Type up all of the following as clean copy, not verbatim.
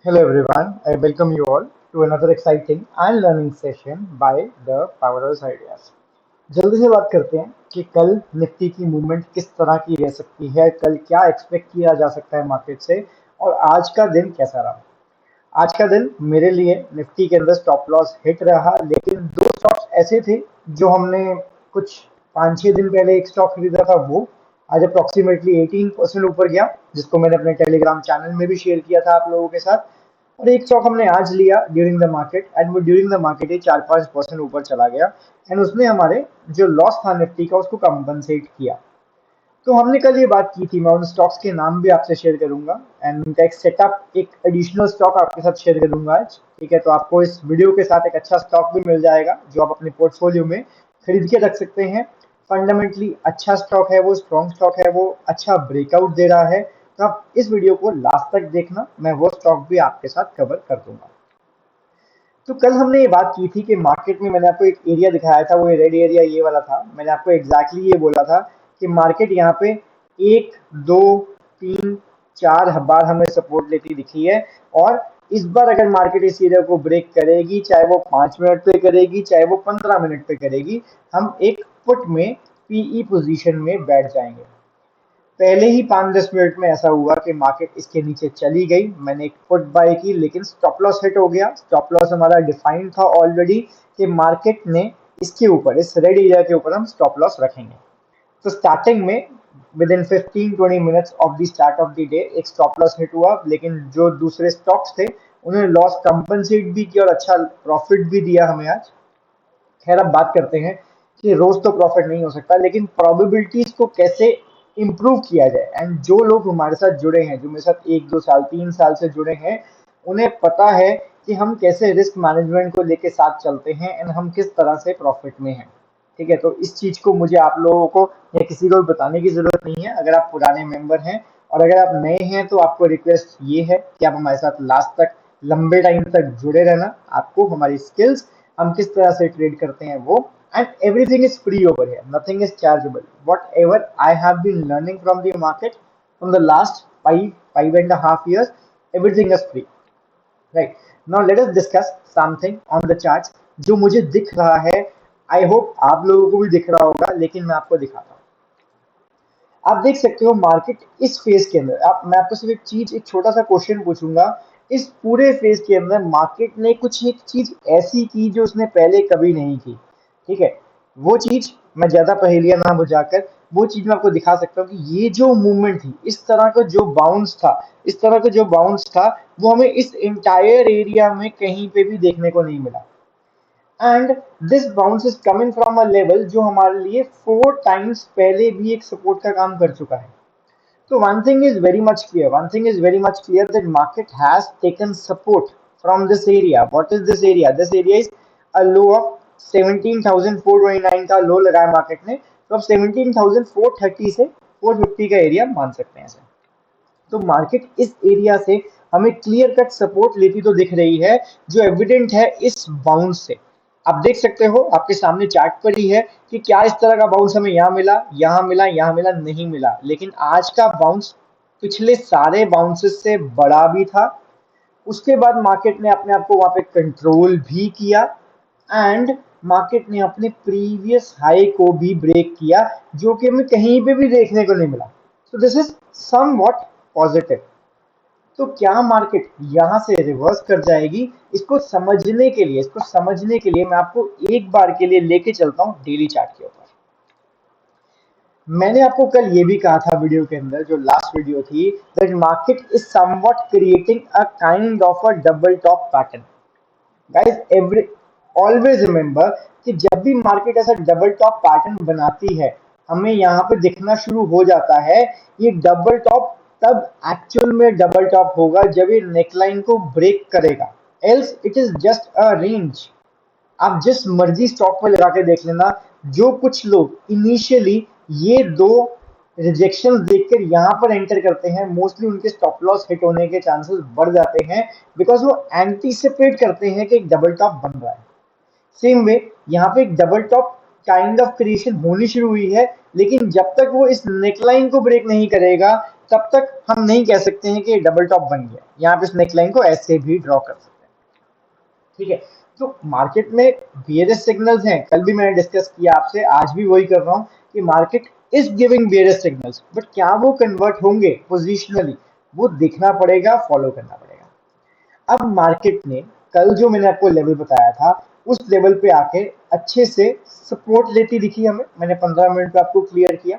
Hello everyone, I welcome you all to another exciting and learning session by the Powerhouse Ideas. जल्दी से बात करते हैं कि कल निफ्टी की मूवमेंट किस तरह की रह सकती है, कल क्या एक्सपेक्ट किया जा सकता है मार्केट से और आज का दिन कैसा रहा। आज का दिन मेरे लिए निफ्टी के अंदर स्टॉप लॉस हिट रहा, लेकिन दो स्टॉक्स ऐसे थे जो हमने कुछ 5-6 दिन पहले एक स्टॉक खरीदा था, वो आज अप्रोक्सीमेटली 18% ऊपर गया, जिसको मैंने अपने टेलीग्राम चैनल में भी शेयर किया था आप लोगों के साथ। और एक स्टॉक हमने आज लिया ड्यूरिंग द मार्केट एंड वो ड्यूरिंग द मार्केट ही 4-5% ऊपर चला गया एंड उसने हमारे जो लॉस था निफ्टी का उसको कंपनसेट किया। तो हमने कल ये बात की थी, मैं उन स्टॉक्स के नाम भी आपसे शेयर करूंगा एंड उनका एक सेटअप, एक एडिशनल स्टॉक आपके साथ शेयर करूंगा आज। ठीक है, तो आपको इस वीडियो के साथ एक अच्छा स्टॉक भी मिल जाएगा जो आप अपने पोर्टफोलियो में खरीद के रख सकते हैं। फंडामेंटली अच्छा स्टॉक है, वो स्ट्रॉन्ग स्टॉक है, वो अच्छा ब्रेकआउट दे रहा है। तो आप इस वीडियो को लास्ट तक देखना, मैं वो स्टॉक भी आपके साथ कवर कर दूंगा। तो कल हमने ये बात की थी कि मार्केट में मैंने आपको एक एरिया दिखाया था, वो रेड एरिया ये वाला था। मैंने आपको एग्जैक्टली ये बोला था कि मार्केट यहाँ पे 1, 2, 3, 4 बार हमें सपोर्ट लेती दिखी है और इस बार अगर मार्केट इस एरिया को ब्रेक करेगी, चाहे वो 5 मिनट पे करेगी चाहे वो 15 मिनट पे करेगी, हम एक फुट में पीई पोजीशन में बैठ जाएंगे। पहले ही 5-10 मिनट में ऐसा हुआ कि मार्केट इसके नीचे चली गई, मैंने एक फुट बाय की लेकिन स्टॉप लॉस हिट हो गया। स्टॉप लॉस हमारा डिफाइंड था ऑलरेडी कि मार्केट ने इसके ऊपर, इस रेड एरिया के ऊपर हम स्टॉप लॉस रखेंगे। तो स्टार्टिंग में with in 15-20 minutes of the start of the day एक स्टॉप लॉस हिट हुआ, लेकिन जो दूसरे स्टॉक्स थे उन्होंने लॉस कंपनसेट भी किया और अच्छा प्रॉफिट भी दिया हमें आज। खैर, अब बात करते हैं कि रोज तो प्रॉफिट नहीं हो सकता, लेकिन प्रोबेबिलिटीज को कैसे इंप्रूव किया जाए। एंड जो लोग हमारे साथ जुड़े हैं, जो मेरे साथ 1-2 साल 3 साल से जुड़े हैं, उन्हें पता है कि हम कैसे रिस्क मैनेजमेंट को लेके साथ चलते हैं एंड हम किस तरह से प्रॉफिट में हैं। ठीक है, तो इस चीज को मुझे आप लोगों को या किसी को भी बताने की जरूरत नहीं है अगर आप पुराने मेंबर हैं। और अगर आप नए हैं तो आपको रिक्वेस्ट ये है कि आप हमारे साथ लास्ट तक, लंबे टाइम तक जुड़े रहना। आपको हमारी स्किल्स, हम किस तरह से ट्रेड करते हैं वो, and everything is free over here, nothing is chargeable. Whatever I have been learning from the market from the last 5-5.5 years, everything is free. Right, now let us discuss something on the charts जो मुझे दिख रहा है। I hope आप लोगों को भी दिख रहा होगा, लेकिन मैं आपको दिखाता हूँ। आप देख सकते हो मार्केट इस फेज के अंदर, आप, मैं आपको सिर्फ एक चीज, एक छोटा सा क्वेश्चन पूछूंगा। इस पूरे फेज के अंदर मार्केट ने कुछ एक चीज ऐसी की जो उसने पहले कभी नहीं की। ठीक है, वो चीज मैं ज्यादा पहेलियां ना बुझाकर वो चीज मैं आपको दिखा सकता हूँ कि ये जो मूवमेंट थी, इस तरह का जो बाउंस था, इस तरह का जो बाउंस था, वो हमें इस इंटायर एरिया में कहीं पे भी देखने को नहीं मिला। And this bounce is coming from a level जो हमारे लिए 4 टाइम्स पहले भी एक सपोर्ट का काम कर चुका है। So one thing is very much clear. One thing is very much clear that market has taken support from this area. What is this area? This area is a low of 17,429 का लो लगाया market ने। तो अब 17,430 से 450 का area मान सकते हैं इसे। तो मार्केट इस एरिया से हमें क्लियर कट सपोर्ट लेती तो दिख रही है, जो एविडेंट है इस बाउंस से। आप देख सकते हो आपके सामने चार्ट पर ही है कि क्या इस तरह का बाउंस हमें यहाँ मिला, यहाँ मिला, यहाँ मिला, नहीं मिला। लेकिन आज का बाउंस पिछले सारे बाउंसेस से बड़ा भी था। उसके बाद मार्केट ने अपने आप को वहां पे कंट्रोल भी किया एंड मार्केट ने अपने प्रीवियस हाई को भी ब्रेक किया, जो कि हमें कहीं पे भी देखने को नहीं मिला। सो दिस इज समवॉट पॉजिटिव। तो क्या मार्केट यहां से रिवर्स कर जाएगी? इसको समझने के लिए मैं आपको एक बार के लिए लेके चलता हूं डेली चार्ट के ऊपर। मैंने आपको कल ये भी कहा था वीडियो के अंदर, जो लास्ट वीडियो थी, that market is somewhat creating a kind of a double top pattern. Guys, every always remember कि जब भी मार्केट ऐसा डबल टॉप पैटर्न बनाती है, हमें यहाँ पे दिखना शुरू हो जाता है। ये डबल टॉप तब एक्चुअल में डबल टॉप होगा जब ये नेकलाइन को ब्रेक करेगा, else it is just a range. आप जिस मर्जी स्टॉक पर लगा के देख लेना, जो कुछ लोग इनिशियली ये दो रिजेक्शन देखकर यहां पर एंटर करते हैं, मोस्टली उनके स्टॉप लॉस हिट होने के चांसेस बढ़ जाते हैं, बिकॉज वो एंटीसिपेट करते हैं कि एक डबल टॉप बन रहा है। सेम वे यहाँ पे एक double top kind of creation होनी शुरू हुई है, लेकिन जब तक वो इस नेकलाइन को ब्रेक नहीं करेगा, तब तक हम नहीं कह सकते हैं कि डबल टॉप बन गया। यहाँ पे इस नेकलाइन को ऐसे भी ड्रॉ कर सकते हैं, ठीक है। तो मार्केट में बेयरिश सिग्नल्स हैं, कल भी मैंने डिस्कस किया आपसे, आज भी वही कर रहा हूँ कि market is giving bearish signals, but क्या वो कन्वर्ट होंगे पोजिशनली, वो देखना पड़ेगा, फॉलो करना पड़ेगा। अब मार्केट ने कल जो मैंने आपको लेवल बताया था उस लेवल पे आके अच्छे से सपोर्ट लेती दिखी हमें, मैंने 15 मिनट पे आपको क्लियर किया।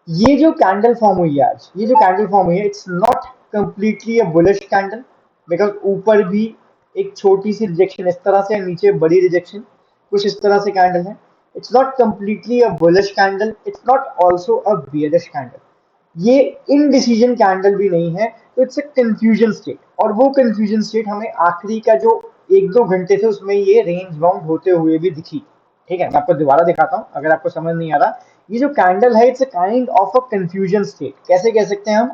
ये जो कैंडल फॉर्म हुई है आज, ये जो कैंडल फॉर्म हुई है, it's not completely a bullish candle, because ऊपर भी एक छोटी सी रिजेक्शन इस तरह से, नीचे बड़ी रिजेक्शन कुछ इस तरह से कैंडल है। It's not completely a bullish candle, it's not also a bearish candle, ये इनडिसीजन कैंडल भी नहीं है, तो इट्स अ कंफ्यूजन स्टेट। और वो कंफ्यूजन स्टेट हमें आखिरी का जो 1-2 घंटे थे उसमें ये रेंज बाउंड होते हुए भी दिखी, ठीक है। मैं आपको दोबारा दिखाता हूं अगर आपको समझ नहीं आ रहा। ये जो कैंडल है it's a kind of a confusion state, कैसे कह सकते हैं हम,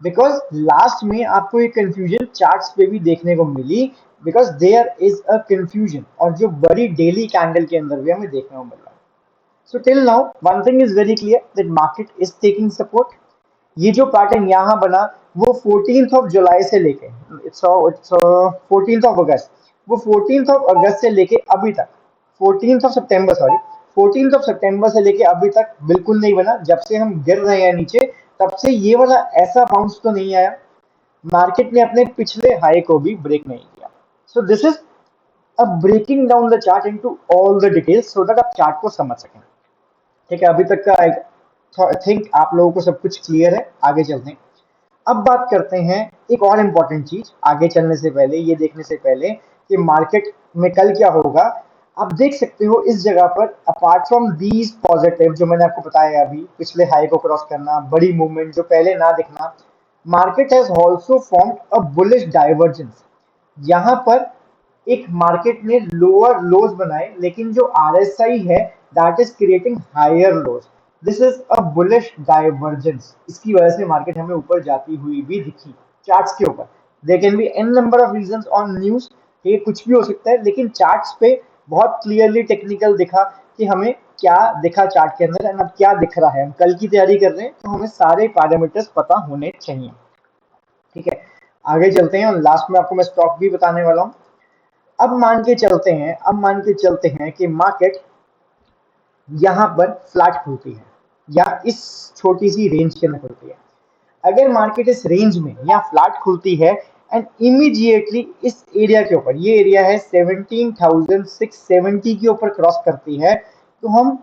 बिकॉज लास्ट में आपको एक कंफ्यूजन चार्ट्स पे भी देखने को मिली, because there is a confusion, और जो बड़ी डेली कैंडल के अंदर भी हमें देखने को मिल रहा है। So till now, one thing is very clear that market is taking support. ये जो पैटर्न यहाँ बना वो 14th ऑफ जुलाई से लेके इट्स 14th ऑफ अगस्त, वो 14th ऑफ अगस्त से लेके अभी तक, 14th ऑफ सितंबर सॉरी, 14th ऑफ सितंबर से लेके अभी तक बिल्कुल नहीं बना। जब से हम गिर रहे हैं नीचे तब से ये वाला ऐसा बाउंस तो नहीं आया, मार्केट ने अपने पिछले हाई को भी ब्रेक नहीं किया। सो दिस इज अब breaking down the chart into all the details so that आप चार्ट को समझ सकें, ठीक है। अभी तक का आई थिंक आप लोगों को सब कुछ क्लियर है, आगे चलते हैं। अब बात करते हैं एक और इम्पॉर्टेंट चीज, आगे चलने से पहले, ये देखने से पहले कि मार्केट में कल क्या होगा। आप देख सकते हो इस जगह पर, अपार्ट फ्रॉम दीज पॉजिटिव जो मैंने आपको बताया अभी, पिछले हाई को क्रॉस करना, बड़ी मूवमेंट जो पहले ना दिखना, market has also formed a bullish divergence. यहाँ पर एक मार्केट ने लोअर लोज बनाए, लेकिन जो आरएसआई है that is creating higher lows, this is a bullish divergence. इसकी वजह से मार्केट हमें ऊपर जाती हुई भी दिखी चार्ट्स के ऊपर। There can be an number of reasons on news, ये कुछ भी हो सकता है, लेकिन चार्ट्स पे बहुत क्लियरली टेक्निकल दिखा कि हमें क्या दिखा चार्ट के अंदर, एंड अब क्या दिख रहा है। हम कल की तैयारी कर रहे हैं तो हमें सारे पैरामीटर्स पता होने चाहिए, ठीक है। आगे चलते हैं और लास्ट में आपको मैं स्टॉक भी बताने वाला हूं। अब मान के चलते हैं कि मार्केट यहां पर फ्लैट खुलती है या इस छोटी सी रेंज के अंदर खुलती है। अगर मार्केट इस रेंज में या फ्लैट खुलती है एंड इमीडिएटली इस एरिया के ऊपर, ये एरिया है 17,670 के ऊपर क्रॉस करती है, तो हम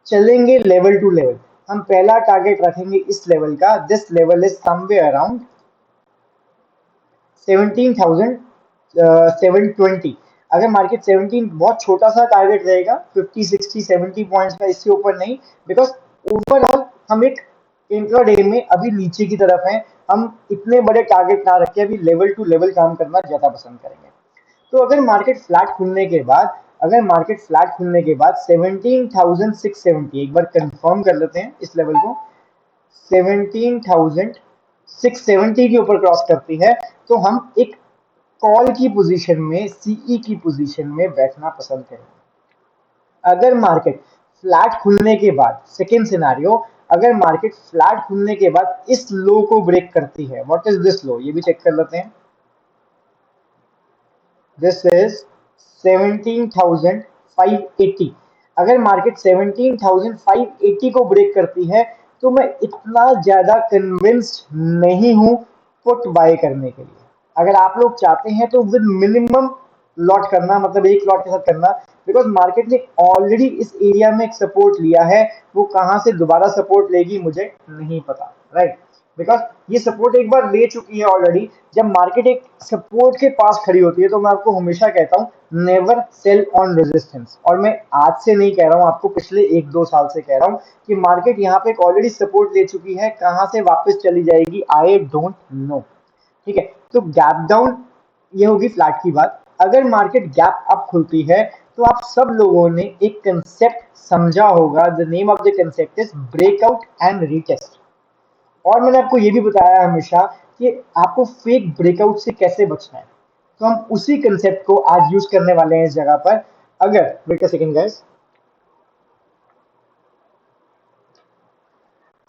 चलेंगे लेवल टू लेवल। हम पहला टारगेट रखेंगे इस लेवल का, this level is somewhere around 17,720। अगर मार्केट 17, बहुत छोटा सा टारगेट रहेगा, 50 60 70 पॉइंट्स का, इससे ऊपर नहीं, बिकॉज ओवरऑल हम एक इंट्राडे में अभी नीचे की तरफ हैं। हम इतने बड़े टारगेट ना रख के अभी लेवल टू लेवल काम करना ज्यादा पसंद करेंगे। तो अगर मार्केट फ्लैट खुलने के बाद, 17,670, एक बार कंफर्म कर लेते हैं इस लेवल को, 17,670 के ऊपर क्रॉस करती है, तो हम एक कॉल की पोजीशन में, सीई की पोजीशन में बैठना पसंद करेंगे। अगर मार्केट फ्लैट खुलने के बाद, सेकेंड सिनारियो, अगर मार्केट फ्लैट खुलने के बाद इस लो को ब्रेक करती है, व्हाट इज दिस लो, ये भी चेक कर लेते हैं। This is 17,580। अगर मार्केट 17,580 को ब्रेक करती है तो मैं इतना ज्यादा कन्विंस्ड नहीं हूं पुट बाय करने के लिए। अगर आप लोग चाहते हैं तो विद मिनिमम लॉट करना, मतलब एक लॉट के साथ करना, बिकॉज मार्केट ने ऑलरेडी इस एरिया में एक सपोर्ट लिया है, वो कहां से दोबारा सपोर्ट लेगी मुझे नहीं पता, राइट। बिकॉज ये सपोर्ट एक बार ले चुकी है ऑलरेडी। जब मार्केट एक सपोर्ट के पास खड़ी होती है तो मैं आपको हमेशा कहता हूं नेवर सेल ऑन रेजिस्टेंस, और मैं आज से नहीं कह रहा हूं, आपको पिछले 1-2 साल से कह रहा हूं कि मार्केट यहाँ पे ऑलरेडी सपोर्ट ले चुकी है, कहां से वापस चली जाएगी आई डोंट नो, ठीक है। तो गैप डाउन, ये होगी फ्लैट की बात। अगर मार्केट गैप अप खुलती है तो आप सब लोगों ने एक कंसेप्ट समझा होगा, the name of the concept is breakout and retest. और मैंने आपको ये भी बताया हमेशा कि आपको फेक ब्रेकआउट से कैसे बचना है, तो हम उसी कंसेप्ट को आज यूज करने वाले हैं इस जगह पर। अगर वेट अ सेकंड गाइस,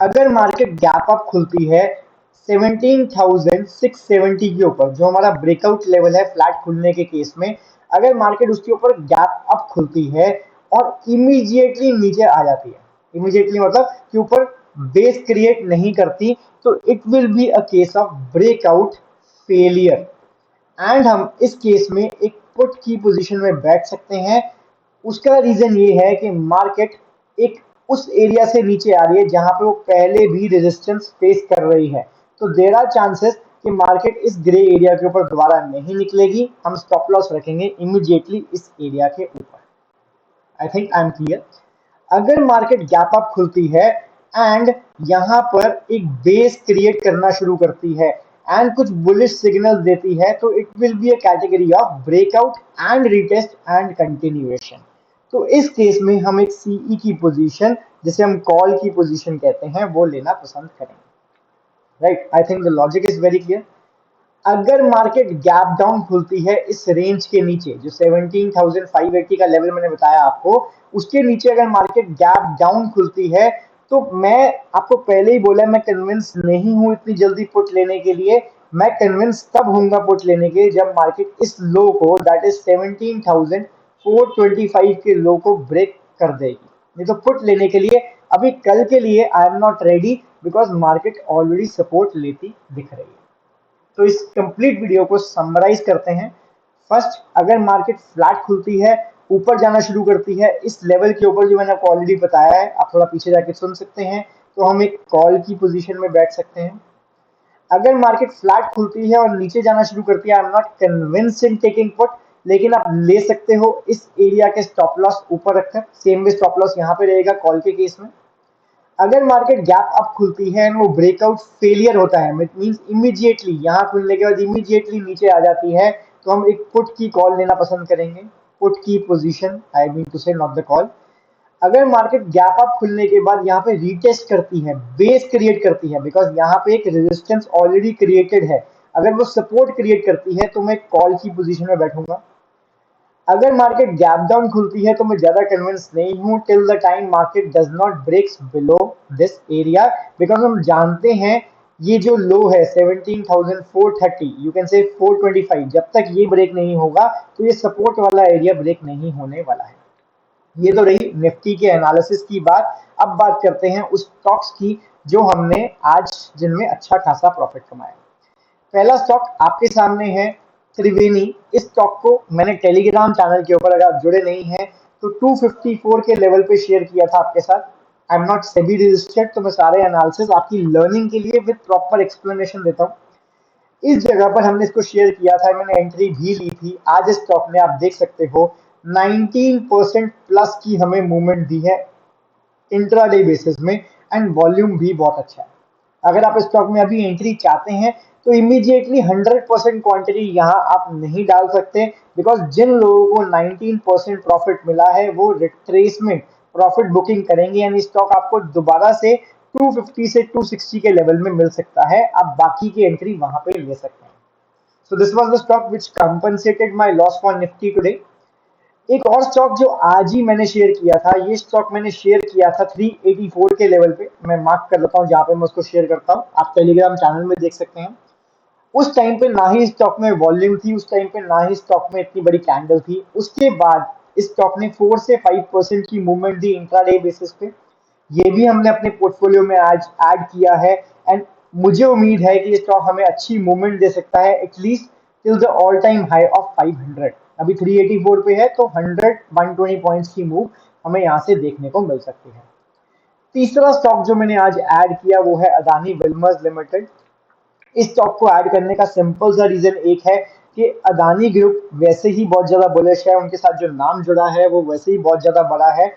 अगर मार्केट गैप अप खुलती है 17,670 के ऊपर, जो हमारा ब्रेकआउट लेवल है फ्लैट खुलने के केस में, अगर मार्केट उसके ऊपर गैप अप खुलती है और इमीडिएटली नीचे आ जाती है, इमीडिएटली मतलब कि ऊपर बेस क्रिएट नहीं करती, तो it will be a case of breakout failure, and हम इस केस में एक पुट की पोजीशन में बैठ सकते हैं। उसका रीजन ये है कि मार्केट एक उस एरिया से नीचे आ रही है जहां पे वो पहले भी रेजिस्टेंस फेस कर रही है, तो देयर आर चांसेस कि मार्केट इस ग्रे एरिया के ऊपर दोबारा नहीं निकलेगी। हम स्टॉप लॉस रखेंगे इमीडिएटली इस एरिया के ऊपर। I think I am clear. अगर मार्केट गैप अप खुलती है एंड यहां पर एक बेस क्रिएट करना शुरू करती है एंड कुछ बुलिश सिग्नल देती है, तो it will be a category of breakout and retest and continuation. तो इस केस में हम एक सीई की पोजीशन, जिसे हम कॉल की पोजीशन कहते हैं, वो लेना पसंद करेंगे। Right, I think the logic is very clear. अगर मार्केट गैप डाउन खुलती है इस रेंज के नीचे, जो 17,580 का लेवल मैंने बताया आपको, उसके नीचे अगर मार्केट गैप डाउन खुलती है, तो मैं आपको पहले ही बोला मैं कन्विंस नहीं हूं इतनी जल्दी पुट लेने के लिए। मैं कन्विंस तब होऊंगा पुट लेने के जब मार्केट इस लो को, दैट इज 17,425 के लो को ब्रेक कर देगी। नहीं तो पुट लेने के लिए अभी कल के लिए I am not ready, because market already support लेती दिख रही है। तो इस कंप्लीट वीडियो को समराइज करते हैं। फर्स्ट, अगर मार्केट फ्लैट खुलती है, ऊपर जाना शुरू करती है इस लेवल के ऊपर जो मैंने आपको ऑलरेडी बताया है, आप थोड़ा पीछे जाके सुन सकते हैं, तो हम एक कॉल की पोजीशन में बैठ सकते हैं। अगर मार्केट फ्लैट खुलती है और नीचे जाना शुरू करती है, I am not convinced in taking put, लेकिन आप ले सकते हो इस एरिया के स्टॉप लॉस ऊपर रखकर। सेम वे स्टॉप लॉस यहाँ पे रहेगा कॉल के केस में। अगर मार्केट गैप अप खुलती है एंड वो ब्रेकआउट फेलियर होता है, मींस इमीडिएटली यहाँ खुलने के बाद इमीडिएटली नीचे आ जाती है, तो हम एक पुट की कॉल लेना पसंद करेंगे। पुट की पोजीशन, आई मीन टू से, नॉट द कॉल। अगर मार्केट गैप अप खुलने के बाद यहाँ पे रीटेस्ट करती है, बेस क्रिएट करती है, बिकॉज यहाँ पे एक रेजिस्टेंस ऑलरेडी क्रिएटेड है, अगर वो सपोर्ट क्रिएट करती है, तो मैं कॉल की पोजीशन में बैठूंगा। अगर मार्केट गैप डाउन खुलती है, तो मैं ज्यादा कन्विंस नहीं हूं till the time market does not breaks below this area, because हम जानते हैं ये जो लो है 17,430, यू कैन से 425, जब तक ये ब्रेक नहीं होगा तो ये सपोर्ट वाला एरिया ब्रेक नहीं होने वाला है। ये तो रही निफ्टी के एनालिसिस की बात। अब बात करते हैं उस स्टॉक्स की जो हमने आज जिनमें अच्छा खासा प्रॉफिट कमाया। पहला स्टॉक आपके सामने है त्रिवेणी। इस स्टॉक को मैंने टेलीग्राम चैनल के ऊपर, अगर आप जुड़े नहीं हैं, तो 254 के लेवल पे शेयर किया था आपके साथ। I am not SEBI registered, तो मैं सारे एनालिसिस आपकी लर्निंग के लिए विद प्रॉपर एक्सप्लेनेशन देता हूँ। इस जगह पर हमने इसको शेयर किया था, मैंने एंट्री भी ली थी। आज इस स्टॉक में आप देख सकते हो 19% प्लस की हमें मूवमेंट दी है इंट्राडे बेसिस में, एंड वॉल्यूम भी बहुत अच्छा है। अगर आप स्टॉक में अभी एंट्री चाहते हैं, तो इमीडिएटली 100% क्वांटिटी यहाँ आप नहीं डाल सकते, बिकॉज जिन लोगों को 19% प्रॉफिट मिला है वो रिट्रेसमेंट प्रॉफिट बुकिंग करेंगे, यानी स्टॉक आपको दोबारा से 250 से 260 के लेवल में मिल सकता है। आप बाकी की एंट्री वहां पे ले सकते हैं। So this was the stock which compensated my loss for Nifty today. एक और स्टॉक जो आज ही मैंने शेयर किया था, ये स्टॉक मैंने शेयर किया था 384 के लेवल पे। मैं मार्क कर लेता हूँ जहां पे मैं उसको शेयर करता हूँ, आप टेलीग्राम चैनल में देख सकते हैं। उस टाइम पे ना ही स्टॉक में वॉल्यूम थी, उस टाइम पे ना ही स्टॉक में इतनी बड़ी कैंडल थी। उसके बाद इस स्टॉक ने 4 से 5% की मूवमेंट दी इंट्राडे बेसिस पे। ये भी हमने अपने पोर्टफोलियो में आज ऐड किया है, एंड मुझे उम्मीद है कि ये स्टॉक हमें अच्छी मूवमेंट दे सकता है, at least till the all time high of 500। अभी 384 पे है, तो 100 120 पॉइंट्स की मूव हमें यहाँ से देखने को मिल सकती है। तीसरा स्टॉक जो मैंने आज ऐड किया वो है अदानी विल्मर्स लिमिटेड। इस स्टॉक को ऐड करने का सिंपल सा रीजन एक है कि अदानी ग्रुप वैसे ही बहुत ज्यादा बुलिश है, उनके साथ जो नाम जुड़ा है वो वैसे ही बहुत ज्यादा बड़ा है।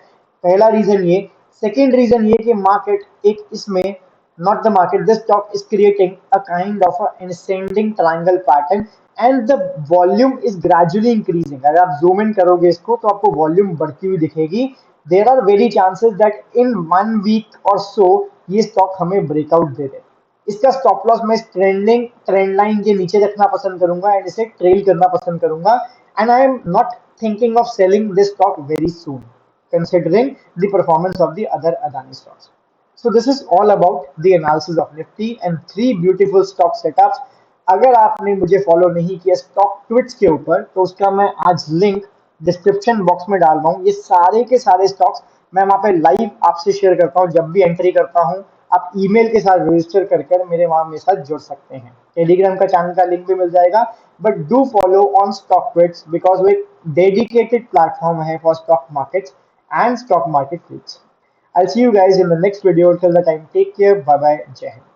पहला रीजन ये। सेकेंड रीजन ये कि मार्केट एक इसमें, not the market, this stock is creating a kind of a ascending triangle pattern and the volume is gradually increasing. अगर आप जूम इन करोगे इसको, तो आपको वॉल्यूम बढ़ती हुई दिखेगी। There are very chances that in 1 week or so ये स्टॉक हमें ब्रेकआउट दे दे। इसका स्टॉप लॉस मैं ट्रेंड लाइन के नीचे रखना पसंद करूंगा एंड इसे ट्रेल करना पसंद करूंगा, and I am not thinking of selling this stock very soon considering the performance of the other Adani stocks. So this is all about the analysis of Nifty and three beautiful stock setups. अगर आपने मुझे follow नहीं किया stock tweets के ऊपर तो उसका मैं आज लिंक डिस्क्रिप्शन बॉक्स में डाल रहा हूँ। ये सारे के सारे स्टॉक्स मैं वहाँ पे लाइव आपसे शेयर करता हूँ। जब भी एंट्री करता हूँ आप ईमेल के साथ रजिस्टर कर कर मेरे वहाँ मेरे साथ जुड़ सकते हैं। टेलीग्राम का चैनल का लिंक भी मिल जाएगा। But do follow on stock tweets because वो एक डेडिकेटेड प्लेटफॉर्म है for stock markets and stock market trades. I'll see you guys in the next video. Till the time, take care. Bye bye. Jai Hind.